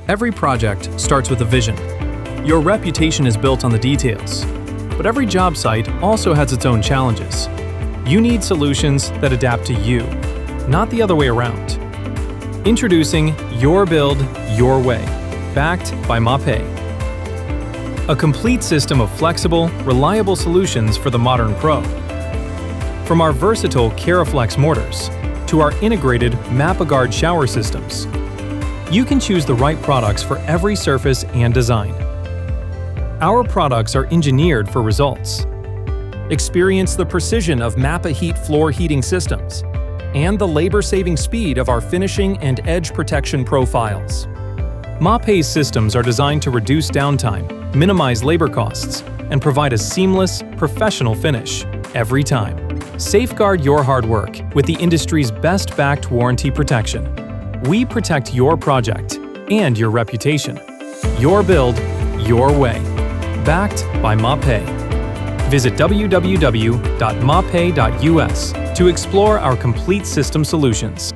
Every project starts with a vision. Your reputation is built on the details. But every job site also has its own challenges. You need solutions that adapt to you, not the other way around. Introducing Your Build, Your Way, backed by MAPEI. A complete system of flexible, reliable solutions for the modern pro. From our versatile Keraflex mortars to our integrated Mapeguard shower systems, you can choose the right products for every surface and design. Our products are engineered for results. Experience the precision of Mapeheat floor heating systems and the labor-saving speed of our finishing and edge protection profiles. MAPEI systems are designed to reduce downtime, minimize labor costs, and provide a seamless, professional finish every time. Safeguard your hard work with the industry's best-backed warranty protection. We protect your project and your reputation. Your build, your way. Backed by MAPEI. Visit www.mapei.us to explore our complete system solutions.